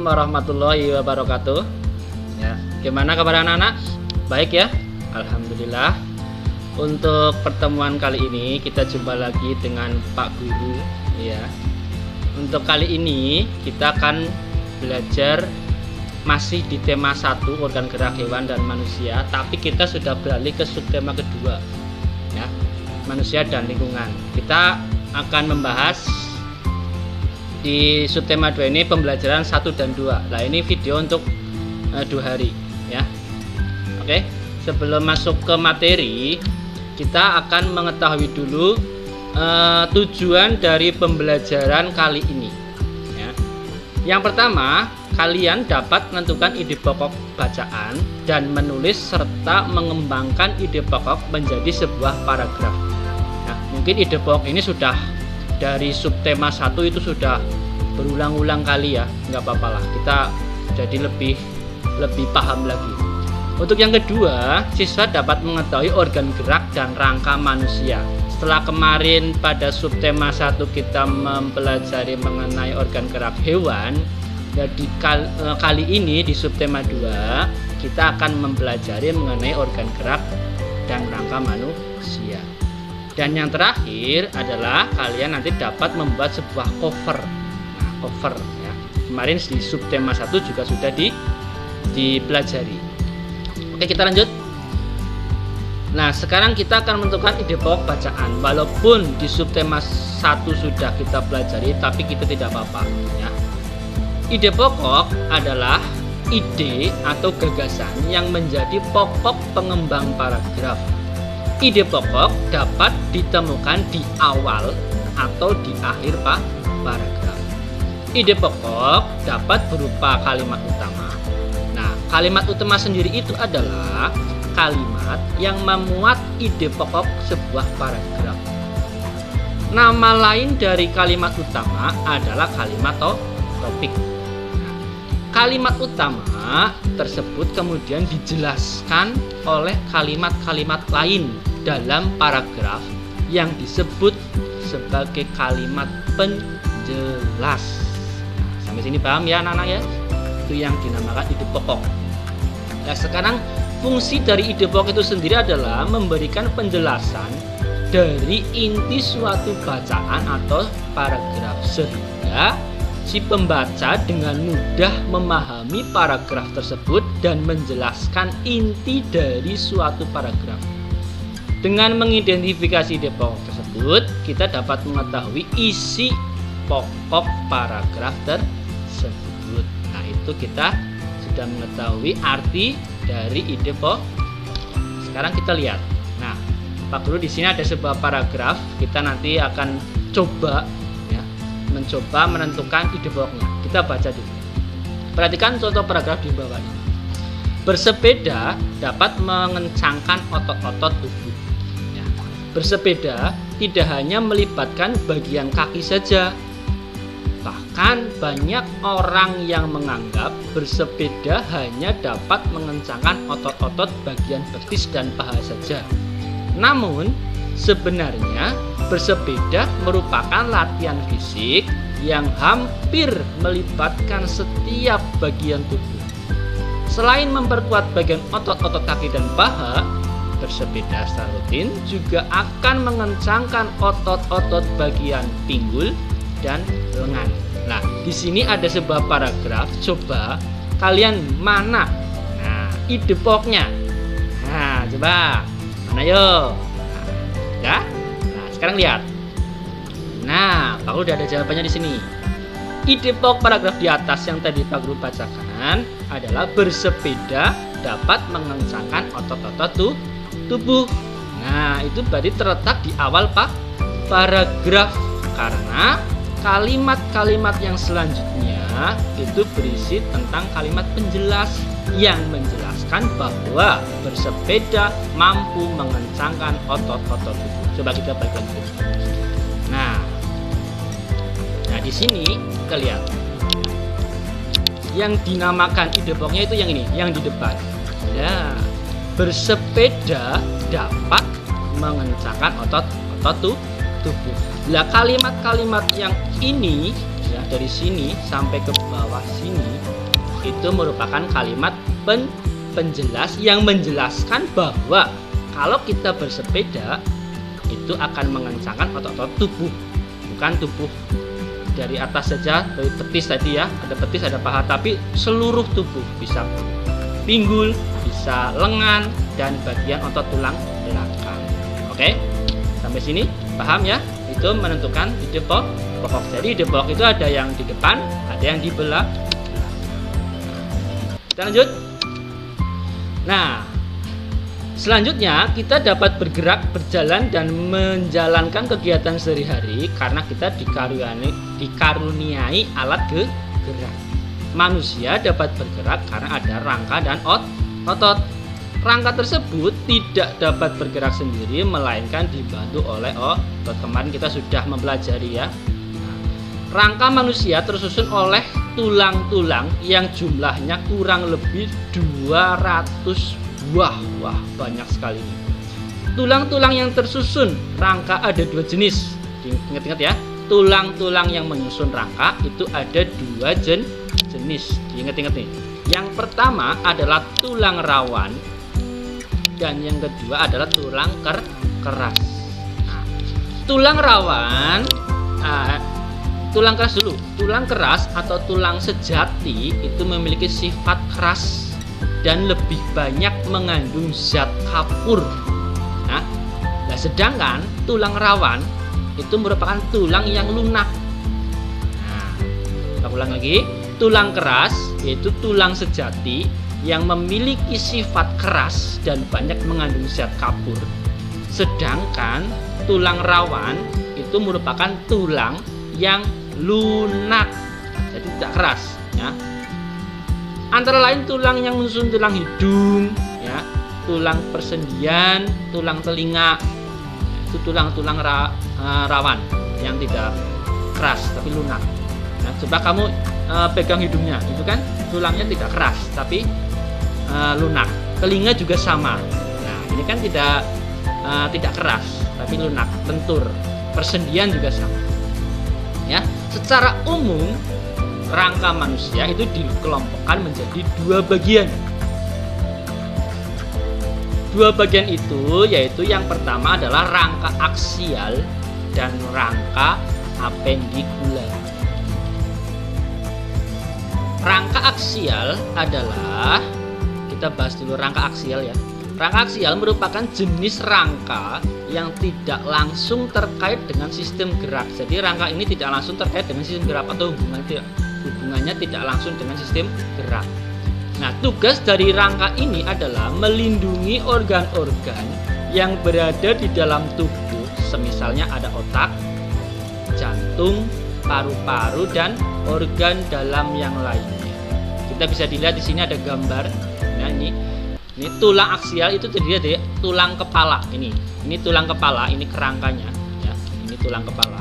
warahmatullahi wabarakatuh. Ya, gimana kabar anak-anak? Baik ya? Alhamdulillah. Untuk pertemuan kali ini kita jumpa lagi dengan Pak Guru ya. Untuk kali ini kita akan belajar masih di tema 1 organ gerak hewan dan manusia, tapi kita sudah beralih ke subtema kedua ya, manusia dan lingkungan. Kita akan membahas di subtema 2 ini pembelajaran 1 dan 2. Nah, ini video untuk 2 hari ya. Oke, sebelum masuk ke materi, kita akan mengetahui dulu tujuan dari pembelajaran kali ini ya. Yang pertama, kalian dapat menentukan ide pokok bacaan dan menulis serta mengembangkan ide pokok menjadi sebuah paragraf. Nah, mungkin ide pokok ini sudah dari subtema 1 itu sudah berulang-ulang kali ya, nggak apa-apa lah, kita jadi lebih paham lagi. Untuk yang kedua, siswa dapat mengetahui organ gerak dan rangka manusia. Setelah kemarin pada subtema 1 kita mempelajari mengenai organ gerak hewan, jadi kali ini di subtema 2 kita akan mempelajari mengenai organ gerak dan rangka manusia. Dan yang terakhir adalah kalian nanti dapat membuat sebuah cover. Nah, cover ya. Kemarin di subtema 1 juga sudah dipelajari. Oke, kita lanjut. Nah, sekarang kita akan menentukan ide pokok bacaan. Walaupun di subtema 1 sudah kita pelajari, tapi kita tidak apa-apa ya. Ide pokok adalah ide atau gagasan yang menjadi pokok pengembang paragraf. Ide pokok dapat ditemukan di awal atau di akhir paragraf. Ide pokok dapat berupa kalimat utama. Nah, kalimat utama sendiri itu adalah kalimat yang memuat ide pokok sebuah paragraf. Nama lain dari kalimat utama adalah kalimat topik. Nah, kalimat utama tersebut kemudian dijelaskan oleh kalimat-kalimat lain dalam paragraf yang disebut sebagai kalimat penjelas. Nah, sampai sini paham ya anak-anak ya? Itu yang dinamakan ide pokok. Nah, sekarang fungsi dari ide pokok itu sendiri adalah memberikan penjelasan dari inti suatu bacaan atau paragraf sehingga si pembaca dengan mudah memahami paragraf tersebut dan menjelaskan inti dari suatu paragraf. Dengan mengidentifikasi ide pokok tersebut, kita dapat mengetahui isi pokok paragraf tersebut. Nah, itu kita sudah mengetahui arti dari ide pokok. Sekarang kita lihat. Nah, Pak Guru di sini ada sebuah paragraf. Kita nanti akan coba ya, mencoba menentukan ide pokoknya. Kita baca dulu. Perhatikan contoh paragraf di bawah ini. Bersepeda dapat mengencangkan otot-otot tubuh. Ya, bersepeda tidak hanya melibatkan bagian kaki saja. Bahkan banyak orang yang menganggap bersepeda hanya dapat mengencangkan otot-otot bagian betis dan paha saja. Namun, sebenarnya bersepeda merupakan latihan fisik yang hampir melibatkan setiap bagian tubuh. Selain memperkuat bagian otot-otot kaki dan paha, bersepeda secara rutin juga akan mengencangkan otot-otot bagian pinggul dan lengan. Nah, di sini ada sebuah paragraf. Coba kalian mana? Nah, ide pokoknya. Nah, coba mana yuk? Nah, ya? Nah, sekarang lihat. Nah, Pak Guru udah ada jawabannya di sini. Ide pokok paragraf di atas yang tadi Pak Guru bacakan adalah bersepeda dapat mengencangkan otot-otot tubuh. Nah, itu berarti terletak di awal paragraf karena kalimat-kalimat yang selanjutnya itu berisi tentang kalimat penjelas yang menjelaskan bahwa bersepeda mampu mengencangkan otot-otot tubuh. Coba kita balik lagi. Nah, di sini kita lihat yang dinamakan ide pokoknya itu yang ini, yang di depan. Ya, bersepeda dapat mengencangkan otot-otot tubuh. Nah, kalimat-kalimat yang ini ya dari sini sampai ke bawah sini itu merupakan kalimat penjelas yang menjelaskan bahwa kalau kita bersepeda itu akan mengencangkan otot-otot tubuh, bukan tubuh dari atas saja, dari petis tadi ya, ada petis, ada paha, tapi seluruh tubuh, bisa pinggul, bisa lengan, dan bagian otot tulang belakang. Oke, sampai sini paham ya? Itu menentukan ide pokok. Jadi ide pokok itu ada yang di depan, ada yang di belakang. Kita lanjut. Nah, selanjutnya kita dapat bergerak, berjalan, dan menjalankan kegiatan sehari-hari karena kita dikaruniai alat gerak. Manusia dapat bergerak karena ada rangka dan otot. Rangka tersebut tidak dapat bergerak sendiri melainkan dibantu oleh otot. Kemarin kita sudah mempelajari ya. Rangka manusia tersusun oleh tulang-tulang yang jumlahnya kurang lebih 200 buah. Wah, banyak sekali. Tulang-tulang yang tersusun rangka ada dua jenis. Ingat-ingat ya. Tulang-tulang yang menyusun rangka itu ada dua jenis. Ingat-ingat nih. Yang pertama adalah tulang rawan dan yang kedua adalah tulang keras. Nah, tulang rawan, tulang keras dulu. Tulang keras atau tulang sejati itu memiliki sifat keras dan lebih banyak mengandung zat kapur. Nah, sedangkan tulang rawan itu merupakan tulang yang lunak. Nah, kita ulang lagi. Tulang keras yaitu tulang sejati yang memiliki sifat keras dan banyak mengandung zat kapur. Sedangkan tulang rawan itu merupakan tulang yang lunak, jadi tidak keras ya. Antara lain tulang yang menyusun tulang hidung ya, tulang persendian, tulang telinga. Itu tulang-tulang rawan yang tidak keras tapi lunak. Nah, coba kamu pegang hidungnya, itu kan tulangnya tidak keras tapi lunak. Telinga juga sama. Nah, ini kan tidak keras tapi lunak, lentur. Persendian juga sama. Ya, secara umum rangka manusia itu dikelompokkan menjadi dua bagian. Dua bagian itu yaitu yang pertama adalah rangka aksial dan rangka apendikular. Rangka aksial adalah, kita bahas dulu rangka aksial ya. Rangka aksial merupakan jenis rangka yang tidak langsung terkait dengan sistem gerak. Jadi rangka ini tidak langsung terkait dengan sistem gerak atau hubungannya tidak langsung dengan sistem gerak. Nah, tugas dari rangka ini adalah melindungi organ-organ yang berada di dalam tubuh, semisalnya ada otak, jantung, paru-paru, dan organ dalam yang lainnya. Kita bisa dilihat di sini ada gambar. Nah, ini tulang aksial itu terdiri dari tulang kepala. Ini tulang kepala, ini kerangkanya. Ya, ini tulang kepala.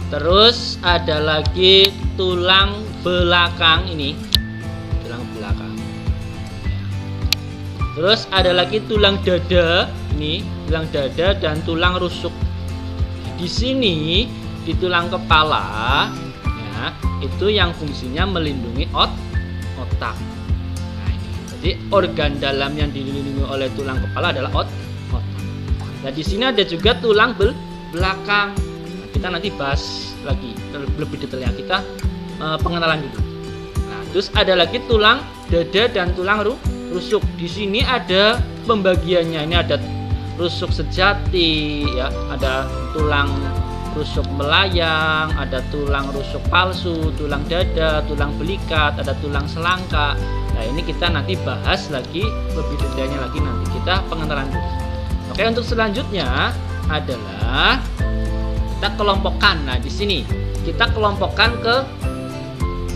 Terus ada lagi tulang belakang ini, tulang belakang. Terus ada lagi tulang dada, ini tulang dada dan tulang rusuk. Di sini di tulang kepala, ya, itu yang fungsinya melindungi otak. Nah, ini. Jadi organ dalam yang dilindungi oleh tulang kepala adalah otak. Nah, di sini ada juga tulang belakang. Kita nanti bahas lagi lebih detailnya, kita pengenalan dulu. Nah, terus ada lagi tulang dada dan tulang rusuk. Di sini ada pembagiannya. Ini ada rusuk sejati, ya, ada tulang rusuk melayang, ada tulang rusuk palsu, tulang dada, tulang belikat, ada tulang selangka. Nah, ini kita nanti bahas lagi lebih detailnya lagi nanti. Kita pengenalan dulu. Oke, untuk selanjutnya adalah kita kelompokkan. Nah, di sini kita kelompokkan ke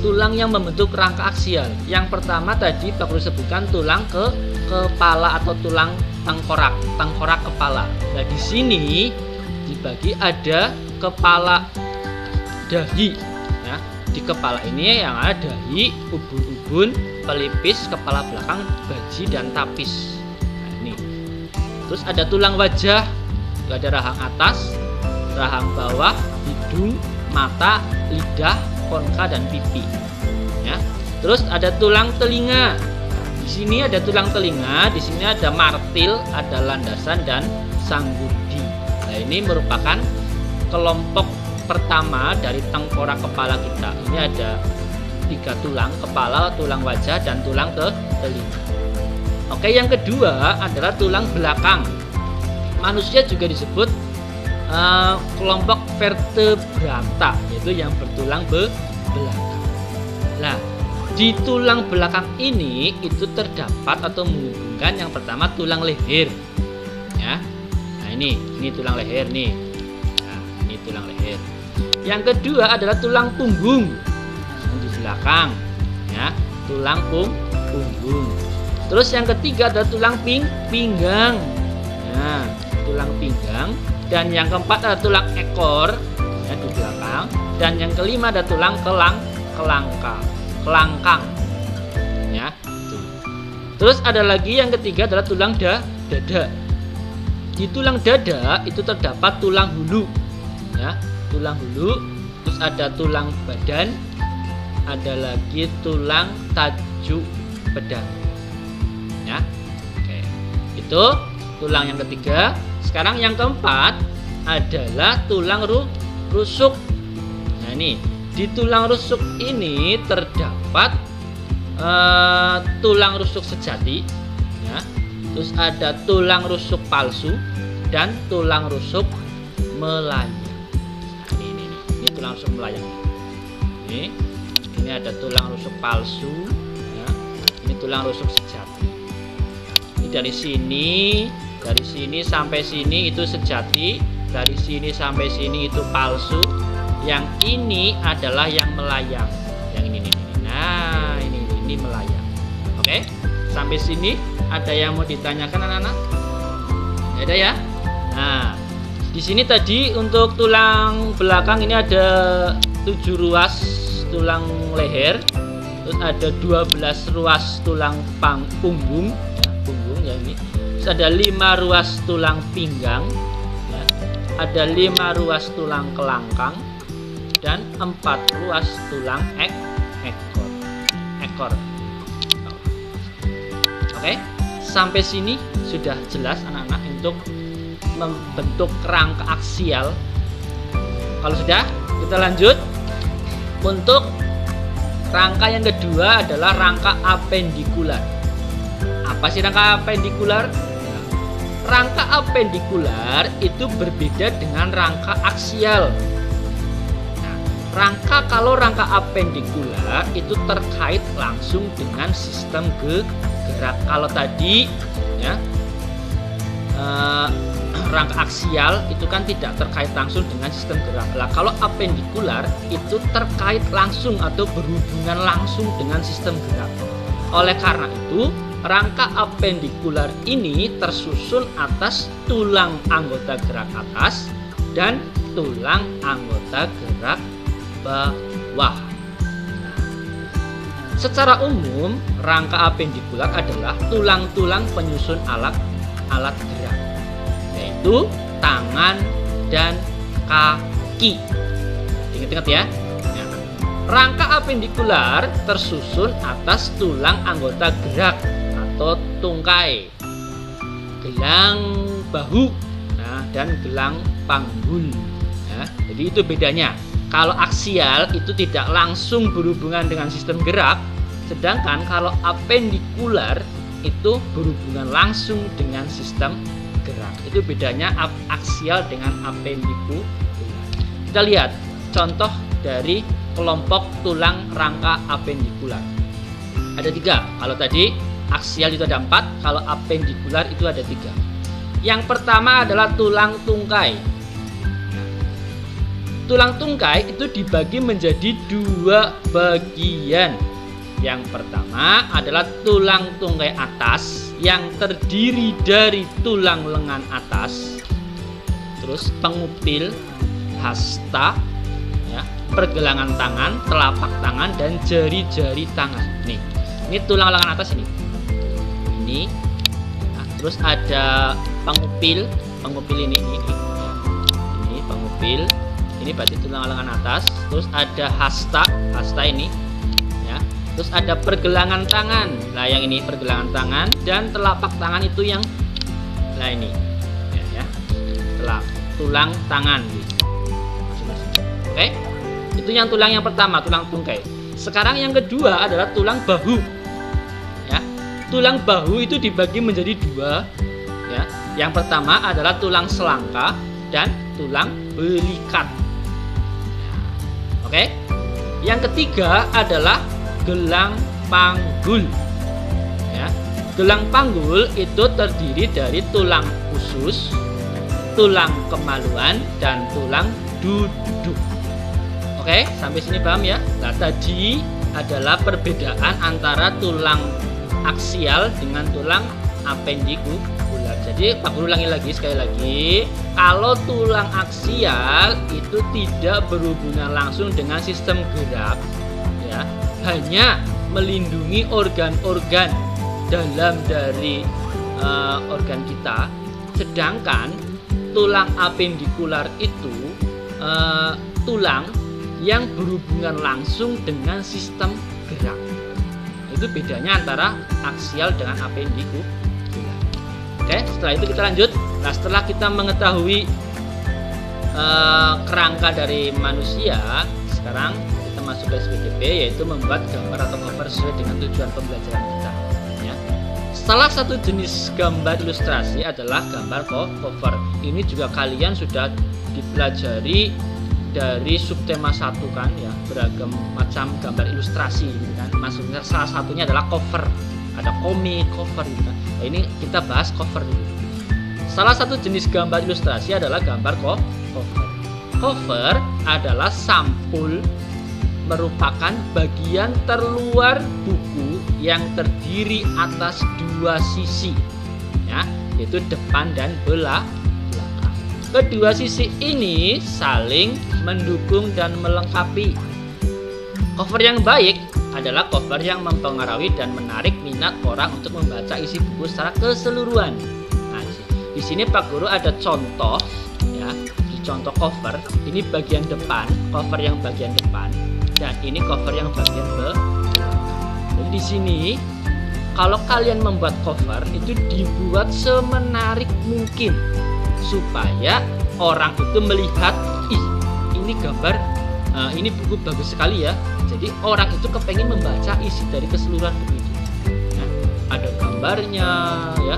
tulang yang membentuk rangka aksial. Yang pertama tadi Pak Guru sebutkan tulang kepala atau tulang tengkorak kepala. Nah, di sini dibagi ada kepala dahi. Ya, di kepala ini yang ada dahi, ubun-ubun, pelipis, kepala belakang, baji, dan tapis. Nah, ini. Terus ada tulang wajah, ada rahang atas, rahang bawah, hidung, mata, lidah, konka dan pipi. Ya. Terus ada tulang telinga. Di sini ada tulang telinga, di sini ada martil, ada landasan dan sanggurdi. Nah, ini merupakan kelompok pertama dari tengkorak kepala kita. Ini ada 3 tulang, kepala, tulang wajah, dan tulang ke telinga. Oke, yang kedua adalah tulang belakang. Manusia juga disebut kelompok vertebrata, yaitu yang bertulang belakang. Nah, di tulang belakang ini itu terdapat atau menghubungkan yang pertama tulang leher. Ya. Nah, ini tulang leher nih. Nah, ini tulang leher. Yang kedua adalah tulang punggung. Di belakang, ya, tulang punggung. Terus yang ketiga adalah tulang pinggang. Nah, tulang pinggang. Dan yang keempat adalah tulang ekor, ya, di belakang. Dan yang kelima ada tulang kelangkang, ya. Terus ada lagi yang ketiga adalah tulang dada. Di tulang dada itu terdapat tulang hulu, ya, tulang hulu. Terus ada tulang badan, ada lagi tulang tajuk pedang, ya. Oke, itu tulang yang ketiga. Sekarang yang keempat adalah tulang rusuk. Nah, ini di tulang rusuk ini terdapat tulang rusuk sejati, ya. Terus ada tulang rusuk palsu dan tulang rusuk melayang. Nah, ini tulang rusuk melayang. Ini ada tulang rusuk palsu, ya. Ini tulang rusuk sejati. Ini dari sini sampai sini itu sejati, dari sini sampai sini itu palsu. Yang ini adalah yang melayang. Yang ini. Nah, ini melayang. Oke? Sampai sini ada yang mau ditanyakan anak-anak? Ada ya? Nah, di sini tadi untuk tulang belakang ini ada 7 ruas tulang leher. Terus ada 12 ruas tulang punggung, ya, punggung ya ini. Terus ada 5 ruas tulang pinggang, ya. Ada 5 ruas tulang kelangkang dan 4 ruas tulang ekor. Oke, sampai sini sudah jelas anak-anak untuk membentuk rangka aksial. Kalau sudah, kita lanjut. Untuk rangka yang kedua adalah rangka apendikular. Apa sih rangka apendikular? Rangka apendikular itu berbeda dengan rangka aksial. Nah, kalau rangka apendikular itu terkait langsung dengan sistem gerak. Kalau tadi, ya, rangka aksial itu kan tidak terkait langsung dengan sistem gerak. Nah, kalau apendikular itu terkait langsung atau berhubungan langsung dengan sistem gerak. Oleh karena itu, rangka apendikular ini tersusun atas tulang anggota gerak atas dan tulang anggota gerak bawah. Secara umum, rangka apendikular adalah tulang-tulang penyusun alat gerak, yaitu tangan dan kaki. Ingat-ingat ya. Rangka apendikular tersusun atas tulang anggota gerak atau tungkai, gelang bahu, nah, dan gelang panggul. Ya, jadi itu bedanya. Kalau aksial itu tidak langsung berhubungan dengan sistem gerak, sedangkan kalau apendikular itu berhubungan langsung dengan sistem gerak. Itu bedanya aksial dengan apendikular. Kita lihat contoh dari kelompok tulang rangka apendikular. Ada 3. Kalau tadi aksial itu ada 4, kalau apendikular itu ada 3. Yang pertama adalah tulang tungkai. Tulang tungkai itu dibagi menjadi 2 bagian. Yang pertama adalah tulang tungkai atas yang terdiri dari tulang lengan atas, terus pengupil, hasta, ya, pergelangan tangan, telapak tangan, dan jari-jari tangan. Ini tulang lengan atas ini. Nah, terus ada pengupil ini pengupil, ini berarti tulang lengan atas. Terus ada hasta ini ya. Terus ada pergelangan tangan. Nah, yang ini pergelangan tangan, dan telapak tangan itu yang ini ya. Tulang tangan. Oke. Itu yang tulang yang pertama, tulang tungkai. Sekarang yang kedua adalah tulang bahu. Ya. Tulang bahu itu dibagi menjadi dua ya. Yang pertama adalah tulang selangka dan tulang belikat. Oke. Yang ketiga adalah gelang panggul. Ya. Gelang panggul itu terdiri dari tulang usus, tulang kemaluan, dan tulang duduk. Oke, sampai sini paham ya? Nah, tadi adalah perbedaan antara tulang aksial dengan tulang apendikular. Jadi Pak Guru ulangi lagi sekali lagi, kalau tulang aksial itu tidak berhubungan langsung dengan sistem gerak ya, hanya melindungi organ-organ dalam dari organ kita. Sedangkan tulang apendikular itu tulang yang berhubungan langsung dengan sistem gerak. Itu bedanya antara aksial dengan apendikular. Oke, setelah itu kita lanjut. Nah, setelah kita mengetahui kerangka dari manusia, sekarang kita masuk ke SPDP, yaitu membuat gambar atau cover sesuai dengan tujuan pembelajaran kita ya. Salah satu jenis gambar ilustrasi adalah gambar cover. Ini juga kalian sudah dipelajari dari subtema 1 kan ya, beragam macam gambar ilustrasi gitu kan. Maksudnya salah satunya adalah cover. Ada komik, cover gitu kan. Nah, ini kita bahas cover dulu. Salah satu jenis gambar ilustrasi adalah gambar cover. Cover adalah sampul, merupakan bagian terluar buku yang terdiri atas dua sisi ya, yaitu depan dan belakang. Kedua sisi ini saling mendukung dan melengkapi. Cover yang baik adalah cover yang mempengaruhi dan menarik minat orang untuk membaca isi buku secara keseluruhan. Nah, di sini Pak Guru ada contoh ya, di contoh cover. Ini bagian depan, cover yang bagian depan, dan ini cover yang bagian belakang. Jadi di sini kalau kalian membuat cover itu dibuat semenarik mungkin supaya orang itu melihat, ih ini gambar, ini buku bagus sekali ya. Jadi orang itu kepengen membaca isi dari keseluruhan buku itu. Nah, ada gambarnya ya,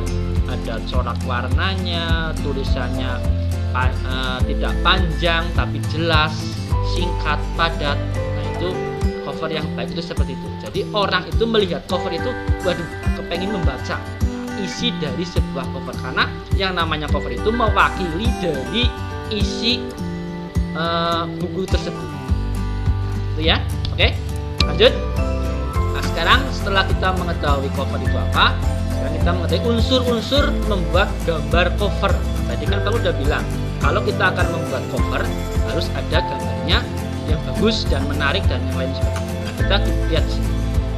ada corak warnanya, tulisannya tidak panjang tapi jelas, singkat, padat. Nah, itu cover yang baik itu seperti itu. Jadi orang itu melihat cover itu, waduh, kepengen membaca isi dari sebuah cover, karena yang namanya cover itu mewakili dari isi buku tersebut. Itu ya. Oke, lanjut. Nah, sekarang setelah kita mengetahui cover itu apa, sekarang kita mengetahui unsur-unsur membuat gambar cover. Tadi kan kamu udah bilang, kalau kita akan membuat cover harus ada gambarnya yang bagus dan menarik dan yang lain sebagainya. Nah, kita lihat sini.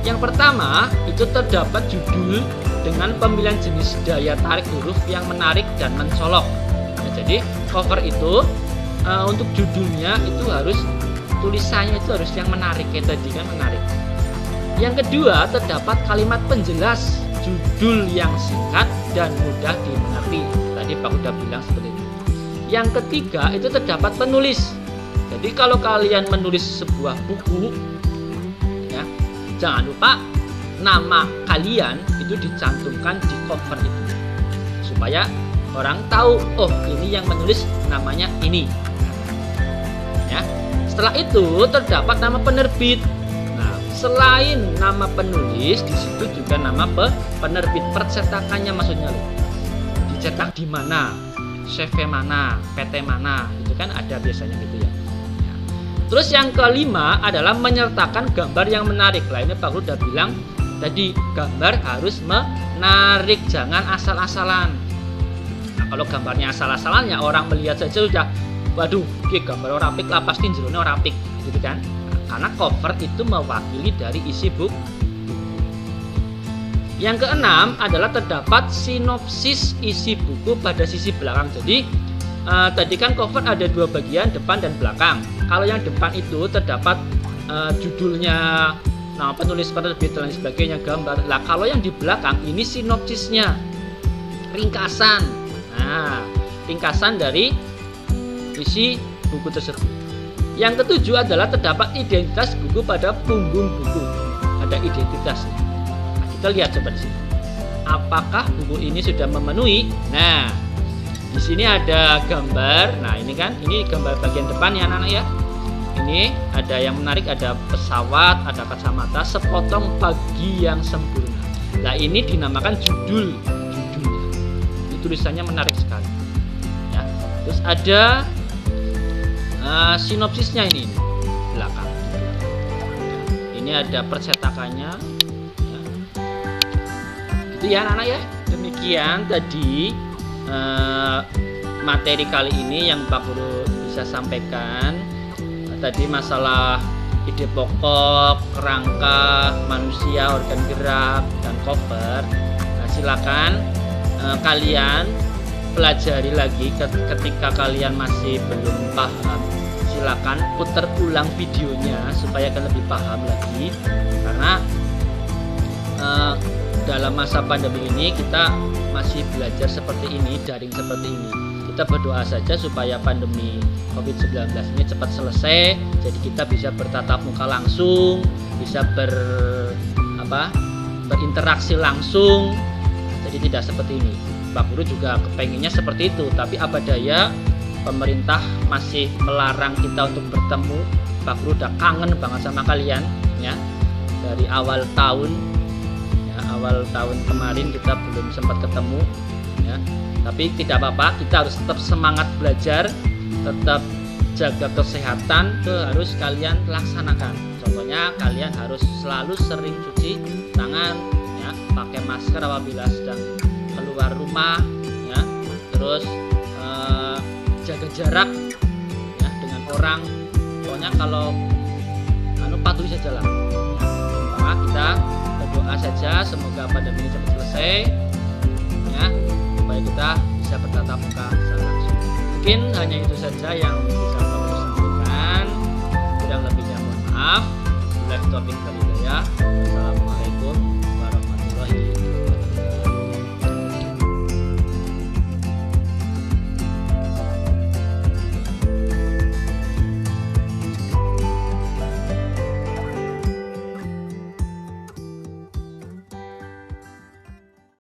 Yang pertama itu terdapat judul dengan pemilihan jenis daya tarik huruf yang menarik dan mencolok. Nah, jadi cover itu untuk judulnya itu harus, tulisannya itu harus yang menarik, kayak tadi kan menarik. Yang kedua terdapat kalimat penjelas, judul yang singkat dan mudah dimengerti. Tadi Pak udah bilang seperti itu. Yang ketiga itu terdapat penulis. Jadi kalau kalian menulis sebuah buku ya, jangan lupa nama kalian itu dicantumkan di cover itu supaya orang tahu, oh ini yang menulis namanya ini ya. Setelah itu terdapat nama penerbit. Nah, selain nama penulis, di situ juga nama penerbit, percetakannya maksudnya loh. Dicetak di mana, CV mana, PT mana, itu kan ada biasanya gitu ya. Terus yang kelima adalah menyertakan gambar yang menarik. Lah ini Pak Guru udah bilang tadi, gambar harus menarik, jangan asal-asalan. Nah, kalau gambarnya asal-asalan ya orang melihat saja sudah, waduh, ini gambar orang apik lah, pasti jerone orang apik, gitu kan? Nah, karena cover itu mewakili dari isi buku. Yang keenam adalah terdapat sinopsis isi buku pada sisi belakang. Jadi tadi kan cover ada dua bagian, depan dan belakang. Kalau yang depan itu terdapat judulnya, penulis penerbit dan sebagainya, gambar. Lah kalau yang di belakang ini sinopsisnya, ringkasan. Nah, ringkasan dari isi buku tersebut. Yang ketujuh adalah terdapat identitas buku pada punggung buku. Ada identitasnya. Nah, kita lihat coba di sini. Apakah buku ini sudah memenuhi? Nah, di sini ada gambar. Nah, ini kan, ini gambar bagian depan ya anak-anak ya. Ini ada yang menarik, ada pesawat, ada kacamata, sepotong pagi yang sempurna. Nah, ini dinamakan judulnya. Ini tulisannya menarik sekali. Ya. Terus ada sinopsisnya ini belakang. Ini ada percetakannya. Ya. Itu ya anak-anak ya. Demikian tadi materi kali ini yang Pak Guru bisa sampaikan. Tadi masalah ide pokok, kerangka, manusia, organ gerak, dan cover. Nah, silakan kalian pelajari lagi ketika kalian masih belum paham. Silakan putar ulang videonya supaya kalian lebih paham lagi. Karena dalam masa pandemi ini kita masih belajar seperti ini, daring seperti ini. Kita berdoa saja supaya pandemi COVID-19 ini cepat selesai, jadi kita bisa bertatap muka langsung, bisa berinteraksi langsung. Jadi tidak seperti ini. Pak Guru juga kepenginnya seperti itu, tapi apa daya, pemerintah masih melarang kita untuk bertemu. Pak Guru udah kangen banget sama kalian ya. Dari awal tahun kemarin kita belum sempat ketemu ya. Tapi tidak apa-apa, kita harus tetap semangat belajar, tetap jaga kesehatan, itu harus kalian laksanakan. Contohnya kalian harus selalu sering cuci tangan ya, pakai masker apabila sedang keluar rumah ya. Terus jaga jarak ya dengan orang. Pokoknya kalau patuhi saja lah. Ya, kita berdoa saja semoga pandemi ini cepat selesai ya, supaya kita bisa bertatap muka secara langsung. Mungkin hanya itu saja yang bisa kami sampaikan. Kurang lebihnya mohon maaf. Wassalamualaikum warahmatullahi wabarakatuh.